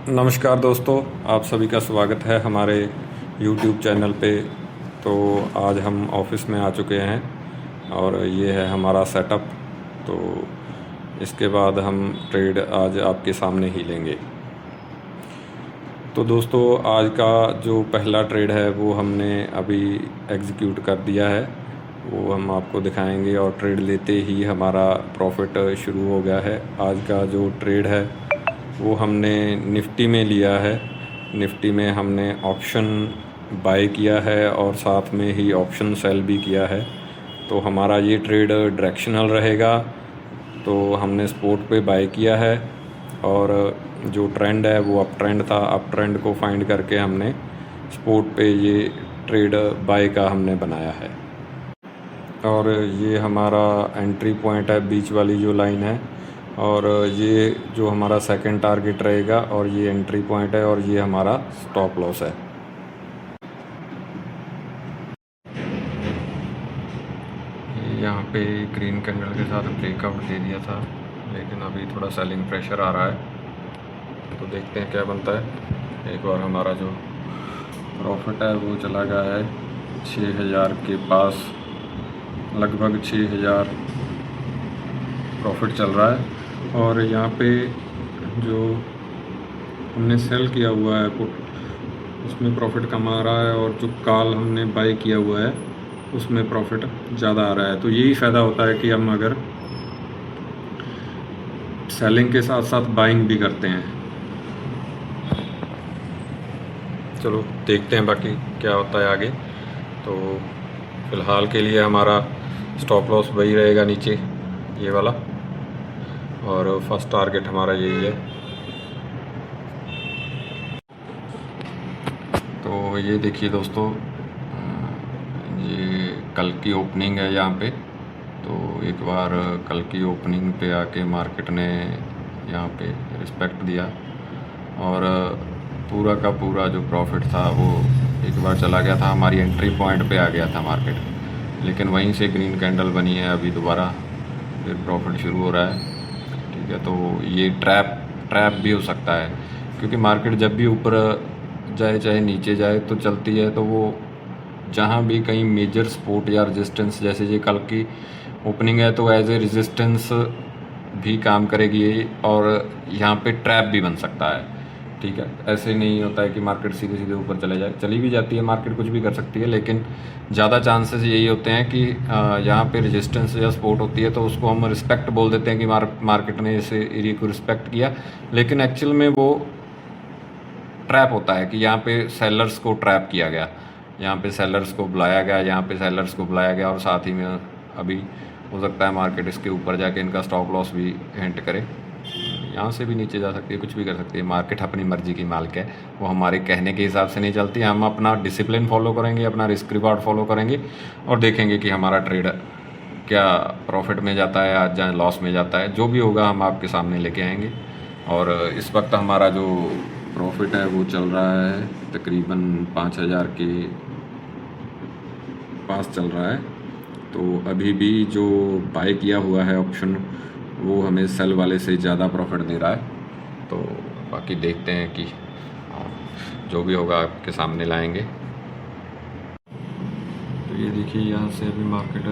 नमस्कार दोस्तों, आप सभी का स्वागत है हमारे YouTube चैनल पे। तो आज हम ऑफिस में आ चुके हैं और ये है हमारा सेटअप। तो इसके बाद हम ट्रेड आज आपके सामने ही लेंगे। तो दोस्तों, आज का जो पहला ट्रेड है वो हमने अभी एग्जीक्यूट कर दिया है, वो हम आपको दिखाएंगे। और ट्रेड लेते ही हमारा प्रॉफिट शुरू हो गया है। आज का जो ट्रेड है वो हमने निफ्टी में लिया है। निफ्टी में हमने ऑप्शन बाय किया है और साथ में ही ऑप्शन सेल भी किया है। तो हमारा ये ट्रेड डायरेक्शनल रहेगा। तो हमने स्पॉट पे बाय किया है और जो ट्रेंड है वो अप ट्रेंड था। अप ट्रेंड को फाइंड करके हमने स्पॉट पे ये ट्रेड बाय का हमने बनाया है। और ये हमारा एंट्री पॉइंट है, बीच वाली जो लाइन है। और ये जो हमारा सेकंड टारगेट रहेगा और ये एंट्री पॉइंट है और ये हमारा स्टॉप लॉस है। यहाँ पे ग्रीन कैंडल के साथ ब्रेकआउट दे दिया था, लेकिन अभी थोड़ा सेलिंग प्रेशर आ रहा है। तो देखते हैं क्या बनता है। एक बार हमारा जो प्रॉफिट है वो चला गया है 6000 के पास, लगभग 6000 प्रॉफिट चल रहा है। और यहाँ पे जो हमने सेल किया हुआ है पुट, उसमें प्रॉफिट कम आ रहा है और जो कॉल हमने बाय किया हुआ है उसमें प्रॉफिट ज़्यादा आ रहा है। तो यही फ़ायदा होता है कि हम अगर सेलिंग के साथ साथ बाइंग भी करते हैं। चलो देखते हैं बाकी क्या होता है आगे। तो फ़िलहाल के लिए हमारा स्टॉप लॉस वही रहेगा नीचे, ये वाला। और फर्स्ट टारगेट हमारा यही है। तो ये देखिए दोस्तों, ये कल की ओपनिंग है यहाँ पे। तो एक बार कल की ओपनिंग पे आके मार्केट ने यहाँ पे रिस्पेक्ट दिया और पूरा का पूरा जो प्रॉफिट था वो एक बार चला गया था, हमारी एंट्री पॉइंट पे आ गया था मार्केट। लेकिन वहीं से ग्रीन कैंडल बनी है, अभी दोबारा फिर प्रॉफिट शुरू हो रहा है। ठीक है, तो ये ट्रैप भी हो सकता है, क्योंकि मार्केट जब भी ऊपर जाए चाहे नीचे जाए तो चलती है। तो वो जहाँ भी कहीं मेजर सपोर्ट या रेजिस्टेंस, जैसे ये कल की ओपनिंग है तो एज ए रेजिस्टेंस भी काम करेगी ये, और यहाँ पे ट्रैप भी बन सकता है। ठीक है, ऐसे नहीं होता है कि मार्केट सीधे सीधे ऊपर चले जाए। चली भी जाती है मार्केट, कुछ भी कर सकती है, लेकिन ज़्यादा चांसेस यही होते हैं कि यहाँ पे रेजिस्टेंस या सपोर्ट होती है तो उसको हम रिस्पेक्ट बोल देते हैं कि मार्केट ने इस एरिया को रिस्पेक्ट किया। लेकिन एक्चुअल में वो ट्रैप होता है कि यहाँ पे सेलर्स को ट्रैप किया गया, यहाँ पे सेलर्स को बुलाया गया, यहाँ पे सेलर्स को बुलाया गया। और साथ ही में अभी हो सकता है मार्केट इसके ऊपर जाके इनका स्टॉप लॉस भी हिंट करे। यहाँ से भी नीचे जा सकती है, कुछ भी कर सकती है। मार्केट अपनी मर्जी की मालिक है, वो हमारे कहने के हिसाब से नहीं चलती। हम अपना डिसिप्लिन फॉलो करेंगे, अपना रिस्क रिवार्ड फॉलो करेंगे और देखेंगे कि हमारा ट्रेड क्या प्रॉफिट में जाता है आज या लॉस में जाता है। जो भी होगा हम आपके सामने लेके आएंगे। और इस वक्त हमारा जो प्रॉफिट है वो चल रहा है तकरीबन 5000 के पास चल रहा है। तो अभी भी जो बाय किया हुआ है ऑप्शन, वो हमें सेल वाले से ज़्यादा प्रॉफिट दे रहा है। तो बाकी देखते हैं कि जो भी होगा आपके सामने लाएंगे। तो ये देखिए, यहाँ से अभी मार्केट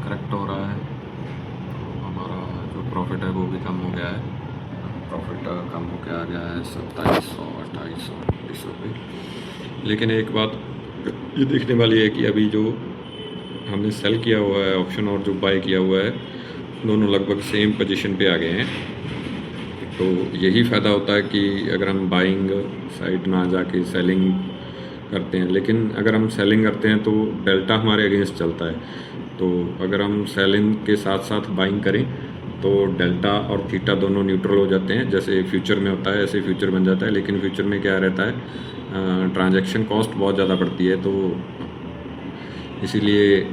करेक्ट हो रहा है। तो हमारा जो प्रॉफिट है वो भी कम हो गया है। प्रॉफिट कम हो के आ गया है 2700, 2800, 2900 पे। लेकिन एक बात ये देखने वाली है कि अभी जो हमने सेल किया हुआ है ऑप्शन और जो बाय किया हुआ है, दोनों लगभग सेम पोजीशन पे आ गए हैं। तो यही फ़ायदा होता है कि अगर हम बाइंग साइड ना जाके सेलिंग करते हैं। लेकिन अगर हम सेलिंग करते हैं तो डेल्टा हमारे अगेंस्ट चलता है। तो अगर हम सेलिंग के साथ साथ बाइंग करें तो डेल्टा और थीटा दोनों न्यूट्रल हो जाते हैं। जैसे फ्यूचर में होता है ऐसे फ्यूचर बन जाता है। लेकिन फ्यूचर में क्या रहता है, ट्रांजैक्शन कॉस्ट बहुत ज़्यादा पड़ती है। तो इसीलिए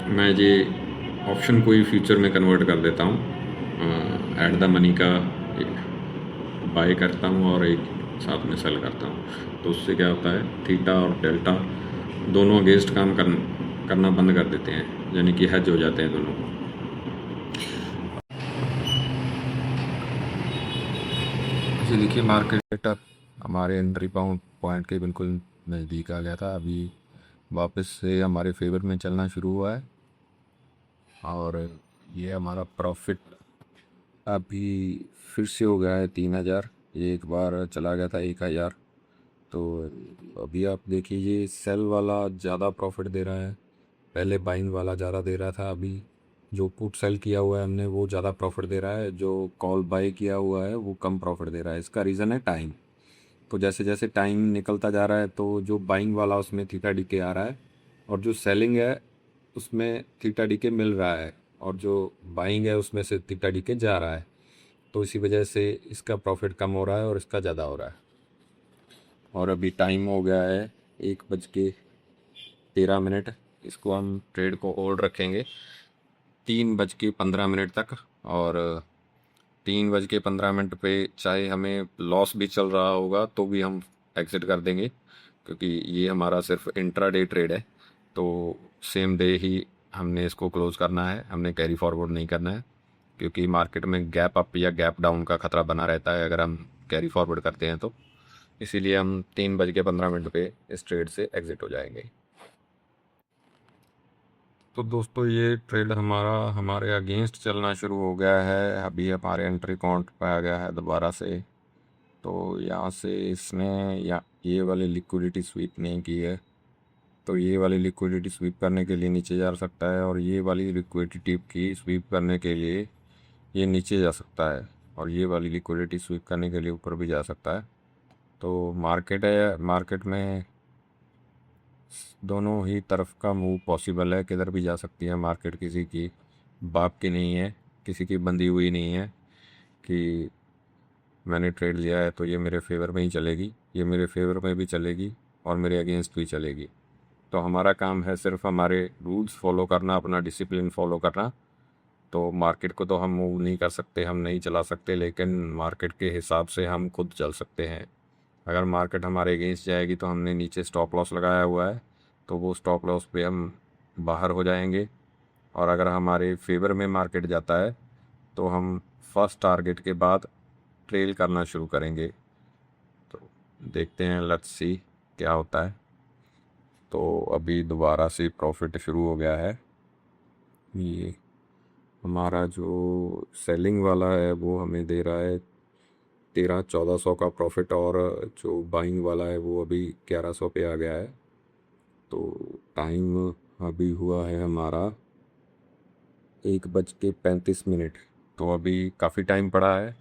मैं ये ऑप्शन को ही फ्यूचर में कन्वर्ट कर देता हूँ, ऐट द मनी का बाय करता हूँ और एक साथ में सेल करता हूँ। तो उससे क्या होता है, थीटा और डेल्टा दोनों अगेंस्ट काम करना बंद कर देते हैं, यानी कि हेज हो जाते हैं दोनों। देखिए मार्केट हमारे एंट्री पॉइंट के बिल्कुल नज़दीक आ गया था। अभी वापस से हमारे फेवर में चलना शुरू हुआ है और ये हमारा प्रॉफिट अभी फिर से हो गया है 3,000। एक बार चला गया था 1,000। तो अभी आप देखिए ये सेल वाला ज़्यादा प्रॉफिट दे रहा है, पहले बाइंग वाला ज़्यादा दे रहा था। अभी जो पुट सेल किया हुआ है हमने वो ज़्यादा प्रॉफिट दे रहा है, जो कॉल बाय किया हुआ है वो कम प्रॉफिट दे रहा है। इसका रीज़न है टाइम। तो जैसे जैसे टाइम निकलता जा रहा है तो जो बाइंग वाला उसमें थीटा डी के आ रहा है और जो सेलिंग है उसमें थीटा डी के मिल रहा है और जो बाइंग है उसमें से थीटा डी के जा रहा है। तो इसी वजह से इसका प्रॉफिट कम हो रहा है और इसका ज़्यादा हो रहा है। और अभी टाइम हो गया है 1:13। इसको हम ट्रेड को होल्ड रखेंगे 3:15 तक। और 3:15 पे चाहे हमें लॉस भी चल रहा होगा तो भी हम एग्ज़िट कर देंगे, क्योंकि ये हमारा सिर्फ इंट्राडे ट्रेड है। तो सेम डे ही हमने इसको क्लोज़ करना है, हमने कैरी फॉरवर्ड नहीं करना है, क्योंकि मार्केट में गैप अप या गैप डाउन का ख़तरा बना रहता है अगर हम कैरी फॉरवर्ड करते हैं तो। इसीलिए हम 3:15 पे इस ट्रेड से एग्ज़िट हो जाएंगे। तो दोस्तों ये ट्रेड हमारा हमारे अगेंस्ट चलना शुरू हो गया है। अभी हमारे एंट्री काउंट पे आ गया है दोबारा से। तो यहाँ से इसने या ये वाली लिक्विडिटी स्वीप नहीं की है, तो ये वाली लिक्विडिटी स्वीप करने के लिए नीचे जा सकता है और ये वाली लिक्विडिटी की स्वीप करने के लिए ये नीचे जा सकता है और ये वाली लिक्विडिटी स्वीप करने के लिए ऊपर भी जा सकता है। तो मार्केट है, मार्केट में दोनों ही तरफ का मूव पॉसिबल है, किधर भी जा सकती है मार्केट। किसी की बाप की नहीं है, किसी की बंधी हुई नहीं है कि मैंने ट्रेड लिया है तो ये मेरे फेवर में ही चलेगी। ये मेरे फेवर में भी चलेगी और मेरे अगेंस्ट भी चलेगी। तो हमारा काम है सिर्फ हमारे रूल्स फॉलो करना, अपना डिसिप्लिन फॉलो करना। तो मार्केट को तो हम मूव नहीं कर सकते, हम नहीं चला सकते, लेकिन मार्केट के हिसाब से हम खुद चल सकते हैं। अगर मार्केट हमारे अगेंस्ट जाएगी तो हमने नीचे स्टॉप लॉस लगाया हुआ है, तो वो स्टॉप लॉस पे हम बाहर हो जाएंगे। और अगर हमारे फेवर में मार्केट जाता है तो हम फर्स्ट टारगेट के बाद ट्रेल करना शुरू करेंगे। तो देखते हैं, लेट्स सी क्या होता है। तो अभी दोबारा से प्रॉफिट शुरू हो गया है। ये हमारा जो सेलिंग वाला है वो हमें दे रहा है 1300-1400 का प्रॉफिट और जो बाइंग वाला है वो अभी 1100 पे आ गया है। तो टाइम अभी हुआ है हमारा 1:35। तो अभी काफ़ी टाइम पड़ा है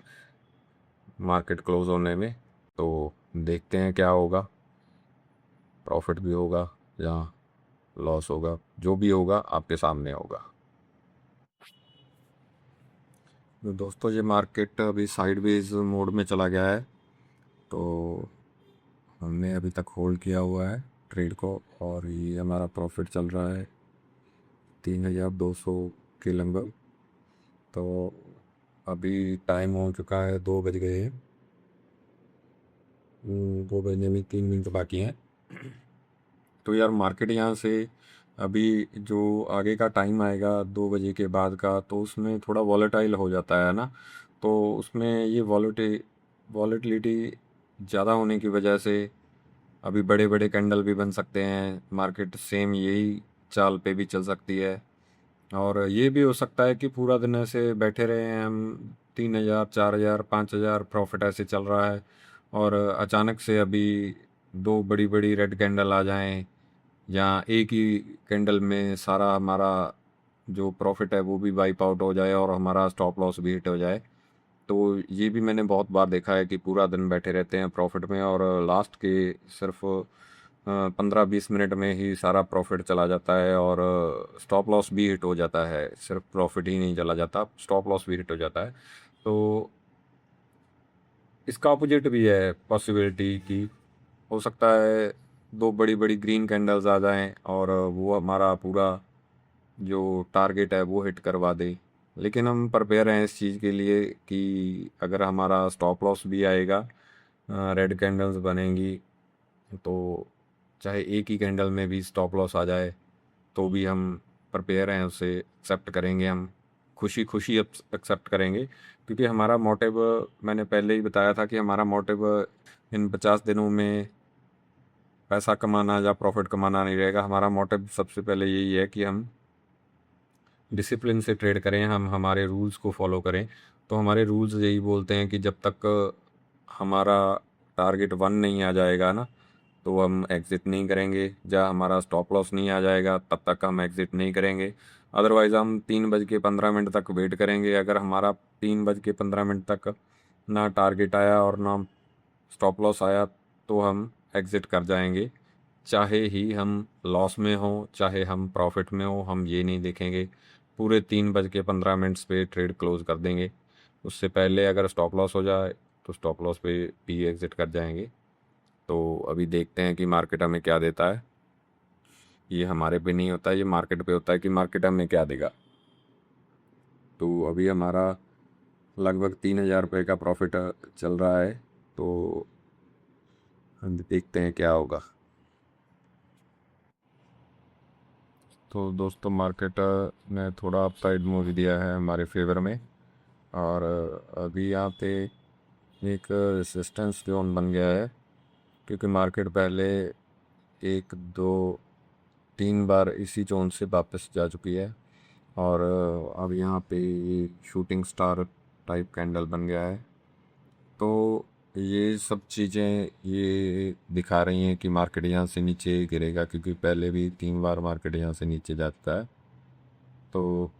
मार्केट क्लोज होने में। तो देखते हैं क्या होगा, प्रॉफिट भी होगा या लॉस होगा, जो भी होगा आपके सामने होगा। तो दोस्तों ये मार्केट अभी साइडवेज मोड में चला गया है। तो हमने अभी तक होल्ड किया हुआ है ट्रेड को और ये हमारा प्रॉफिट चल रहा है 3,200 के लगभग। तो अभी टाइम हो चुका है 2 बज गए हैं। 2 बजने में 3 मिनट बाकी हैं। तो यार मार्केट यहाँ से अभी जो आगे का टाइम आएगा 2 बजे के बाद का, तो उसमें थोड़ा वॉलेटाइल हो जाता है ना। तो उसमें ये वॉलेटिलिटी ज़्यादा होने की वजह से अभी बड़े बड़े कैंडल भी बन सकते हैं। मार्केट सेम यही चाल पे भी चल सकती है और ये भी हो सकता है कि पूरा दिन ऐसे बैठे रहे हैं हम, 3,000 4,000 5,000 प्रॉफिट ऐसे चल रहा है और अचानक से अभी दो बड़ी बड़ी रेड कैंडल आ जाएं या एक ही कैंडल में सारा हमारा जो प्रॉफिट है वो भी वाइप आउट हो जाए और हमारा स्टॉप लॉस भी हिट हो जाए। तो ये भी मैंने बहुत बार देखा है कि पूरा दिन बैठे रहते हैं प्रॉफिट में और लास्ट के सिर्फ 15-20 मिनट में ही सारा प्रॉफिट चला जाता है और स्टॉप लॉस भी हिट हो जाता है। सिर्फ प्रॉफिट ही नहीं चला जाता, स्टॉप लॉस भी हिट हो जाता है। तो इसका अपोजिट भी है पॉसिबिलिटी की, हो सकता है दो बड़ी बड़ी ग्रीन कैंडल्स आ जाएं और वो हमारा पूरा जो टारगेट है वो हिट करवा दे। लेकिन हम प्रिपेयर हैं इस चीज़ के लिए कि अगर हमारा स्टॉप लॉस भी आएगा, रेड कैंडल्स बनेंगी, तो चाहे एक ही कैंडल में भी स्टॉप लॉस आ जाए तो भी हम प्रिपेयर हैं, उसे एक्सेप्ट करेंगे हम खुशी खुशी एक्सेप्ट करेंगे, क्योंकि हमारा मोटिव, मैंने पहले ही बताया था कि हमारा मोटिव इन 50 दिनों में पैसा कमाना या प्रॉफिट कमाना नहीं रहेगा। हमारा मोटिव सबसे पहले यही है कि हम डिसिप्लिन से ट्रेड करें, हम हमारे रूल्स को फॉलो करें। तो हमारे रूल्स यही बोलते हैं कि जब तक हमारा टारगेट 1 नहीं आ जाएगा ना, तो हम एग्ज़िट नहीं करेंगे, या हमारा स्टॉप लॉस नहीं आ जाएगा तब तक हम एग्ज़िट नहीं करेंगे। अदरवाइज़ हम 3:15 तक वेट करेंगे। अगर हमारा 3:15 तक ना टारगेट आया और ना स्टॉप लॉस आया, तो हम एग्ज़िट कर जाएंगे। चाहे ही हम लॉस में हों, चाहे हम प्रॉफिट में हों, हम ये नहीं देखेंगे। पूरे 3:15 पे ट्रेड क्लोज कर देंगे। उससे पहले अगर स्टॉप लॉस हो जाए तो स्टॉप लॉस पे भी एग्ज़िट कर जाएंगे। तो अभी देखते हैं कि मार्केट हमें क्या देता है। ये हमारे पे नहीं होता, ये मार्केट पे होता है कि मार्केट हमें क्या देगा। तो अभी हमारा लगभग 3,000 रुपये का प्रॉफिट चल रहा है। तो हम देखते हैं क्या होगा। तो दोस्तों, मार्केट ने थोड़ा अपसाइड मूव दिया है हमारे फेवर में, और अभी यहाँ पे एक रेसिस्टेंस जोन बन गया है, क्योंकि मार्केट पहले 1 2 3 बार इसी जोन से वापस जा चुकी है। और अब यहाँ पे शूटिंग स्टार टाइप कैंडल बन गया है। तो ये सब चीज़ें ये दिखा रही हैं कि मार्केट यहाँ से नीचे गिरेगा, क्योंकि पहले भी 3 बार मार्केट यहाँ से नीचे जा चुका है। तो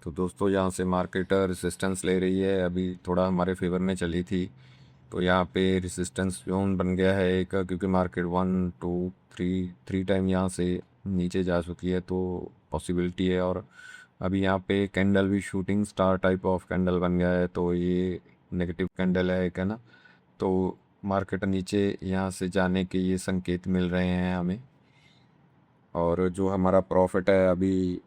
दोस्तों, यहाँ से मार्केट रेसिस्टेंस ले रही है। अभी थोड़ा हमारे फेवर में चली थी, तो यहाँ पे रेसिस्टेंस जोन बन गया है एक, क्योंकि मार्केट 1 2 3 टाइम यहाँ से नीचे जा चुकी है। तो पॉसिबिलिटी है। और अभी यहाँ पे कैंडल भी shooting star type of candle बन गया है, तो ये नेगेटिव कैंडल है एक, है ना। तो मार्केट नीचे यहाँ से जाने के ये संकेत मिल रहे हैं हमें। और जो हमारा प्रॉफिट है अभी,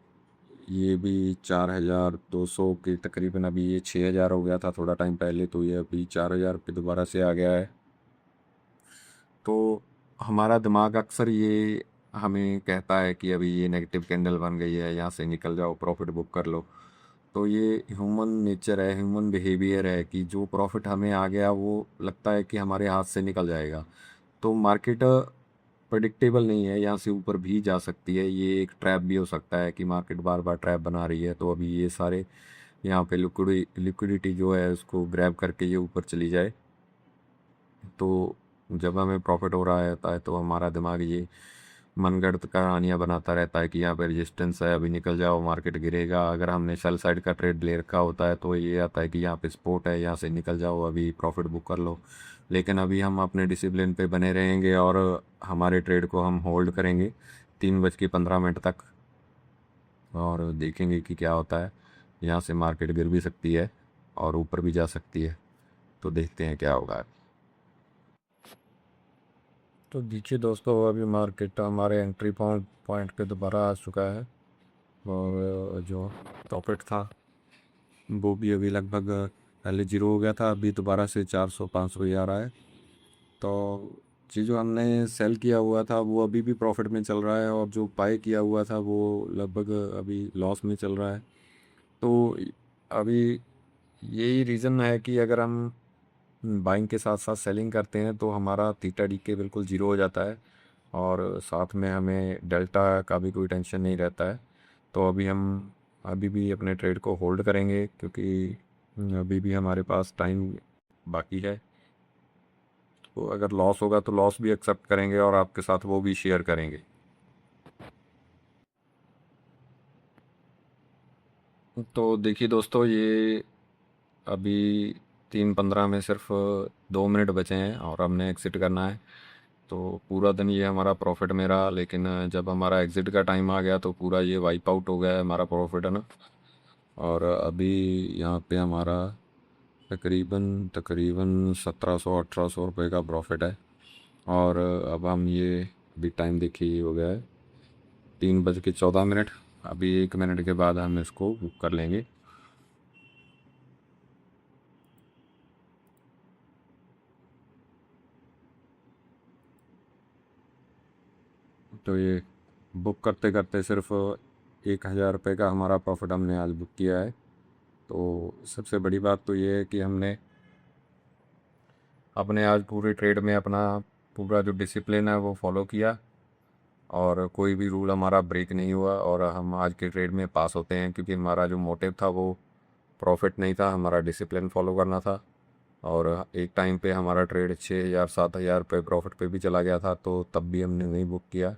ये भी 4,200 के तकरीबन, अभी ये 6,000 हो गया था थोड़ा टाइम पहले, तो ये अभी 4,000 पे दोबारा से आ गया है। तो हमारा दिमाग अक्सर ये हमें कहता है कि अभी ये नेगेटिव कैंडल बन गई है, यहाँ से निकल जाओ, प्रॉफिट बुक कर लो। तो ये ह्यूमन नेचर है, ह्यूमन बिहेवियर है कि जो प्रॉफिट हमें आ गया वो लगता है कि हमारे हाथ से निकल जाएगा। तो मार्केट प्रेडिक्टेबल नहीं है, यहाँ से ऊपर भी जा सकती है। ये एक ट्रैप भी हो सकता है कि मार्केट बार बार ट्रैप बना रही है। तो अभी ये सारे यहाँ पे लिक्विडिटी जो है उसको ग्रैब करके ये ऊपर चली जाए। तो जब हमें प्रॉफिट हो रहा होता है तो हमारा दिमाग ये मनगढ़ंत कहानियाँ बनाता रहता है कि यहाँ पे रेजिस्टेंस है, अभी निकल जाओ, मार्केट गिरेगा। अगर हमने सेल साइड का ट्रेड ले रखा होता है तो ये आता है कि यहाँ पे सपोर्ट है, यहाँ से निकल जाओ, अभी प्रॉफिट बुक कर लो। लेकिन अभी हम अपने डिसिप्लिन पे बने रहेंगे और हमारे ट्रेड को हम होल्ड करेंगे 3:15 तक, और देखेंगे कि क्या होता है। यहाँ से मार्केट गिर भी सकती है और ऊपर भी जा सकती है। तो देखते हैं क्या होगा। तो देखिए दोस्तों, अभी मार्केट हमारे एंट्री पॉइंट पे दोबारा आ चुका है, और जो प्रॉफिट था वो भी अभी लगभग पहले 0 हो गया था, अभी दोबारा से 400 500 ही आ रहा है। तो जी, जो हमने सेल किया हुआ था वो अभी भी प्रॉफिट में चल रहा है, और जो बाय किया हुआ था वो लगभग अभी लॉस में चल रहा है। तो अभी यही रीज़न है कि अगर हम बाइंग के साथ साथ सेलिंग करते हैं तो हमारा थीटा डी के बिल्कुल ज़ीरो हो जाता है, और साथ में हमें डेल्टा का भी कोई टेंशन नहीं रहता है। तो अभी हम अभी भी अपने ट्रेड को होल्ड करेंगे, क्योंकि अभी भी हमारे पास टाइम बाकी है। तो अगर लॉस होगा तो लॉस भी एक्सेप्ट करेंगे और आपके साथ वो भी शेयर करेंगे। तो देखिए दोस्तों, ये अभी 3:15 में सिर्फ 2 मिनट बचे हैं और हमने एग्ज़िट करना है। तो पूरा दिन ये हमारा प्रॉफिट में रहा, लेकिन जब हमारा एग्ज़िट का टाइम आ गया तो पूरा ये वाइप आउट हो गया है हमारा प्रॉफिट, है ना। और अभी यहाँ पे हमारा तकरीबन तकरीबन 1,700 1800 रुपये का प्रॉफिट है। और अब हम ये, अभी टाइम देखिए ये हो गया है 3:14। अभी 1 मिनट के बाद हम इसको बुक कर लेंगे। तो ये बुक करते करते सिर्फ 1000 रुपये का हमारा प्रॉफिट हमने आज बुक किया है। तो सबसे बड़ी बात तो ये है कि हमने अपने आज पूरे ट्रेड में अपना पूरा जो डिसिप्लिन है वो फॉलो किया और कोई भी रूल हमारा ब्रेक नहीं हुआ और हम आज के ट्रेड में पास होते हैं, क्योंकि हमारा जो मोटिव था वो प्रॉफिट नहीं था, हमारा डिसिप्लिन फॉलो करना था। और एक टाइम पे हमारा ट्रेड 6000 7000 रुपये प्रॉफिट पे भी चला गया था, तो तब भी हमने नहीं बुक किया,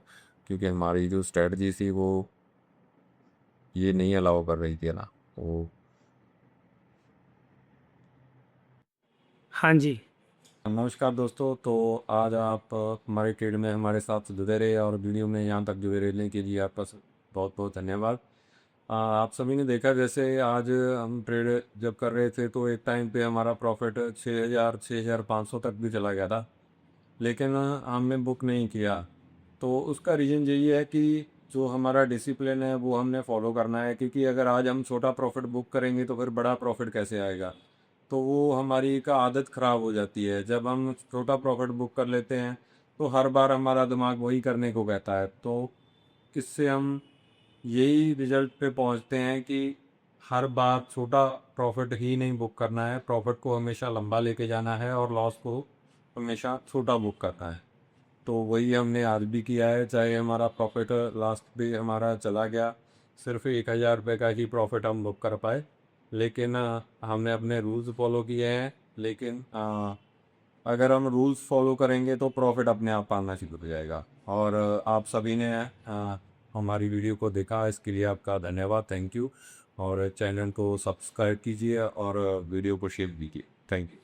क्योंकि हमारी जो स्ट्रेटजी थी वो ये नहीं अलाउ कर रही थी ना वो। हाँ जी। नमस्कार दोस्तों, तो आज आप हमारे ट्रेड में हमारे साथ जुड़े रहे और वीडियो में यहाँ तक जुड़े रहने के लिए आपका बहुत बहुत धन्यवाद। आप सभी ने देखा, जैसे आज हम ट्रेड जब कर रहे थे तो एक टाइम पे हमारा प्रॉफिट 6000 6500 तक भी चला गया था, लेकिन हमने बुक नहीं किया। तो उसका रीज़न यही है कि जो हमारा डिसिप्लिन है वो हमने फॉलो करना है, क्योंकि अगर आज हम छोटा प्रॉफिट बुक करेंगे तो फिर बड़ा प्रॉफिट कैसे आएगा। तो वो हमारी का आदत ख़राब हो जाती है। जब हम छोटा प्रॉफिट बुक कर लेते हैं तो हर बार हमारा दिमाग वही करने को कहता है, तो इससे हम यही रिजल्ट पे पहुंचते हैं कि हर बार छोटा प्रॉफिट ही नहीं बुक करना है, प्रॉफिट को हमेशा लंबा लेके जाना है और लॉस को हमेशा छोटा बुक करना है। तो वही हमने आज भी किया है, चाहे हमारा प्रॉफिट लास्ट भी हमारा चला गया, सिर्फ 1000 रुपये का ही प्रॉफिट हम बुक कर पाए, लेकिन हमने अपने रूल्स फॉलो किए हैं। लेकिन अगर हम रूल्स फॉलो करेंगे तो प्रॉफिट अपने आप आना शुरू हो जाएगा। और आप सभी ने हमारी वीडियो को देखा, इसके लिए आपका धन्यवाद, थैंक यू। और चैनल को सब्सक्राइब कीजिए और वीडियो को शेयर कीजिए, थैंक यू।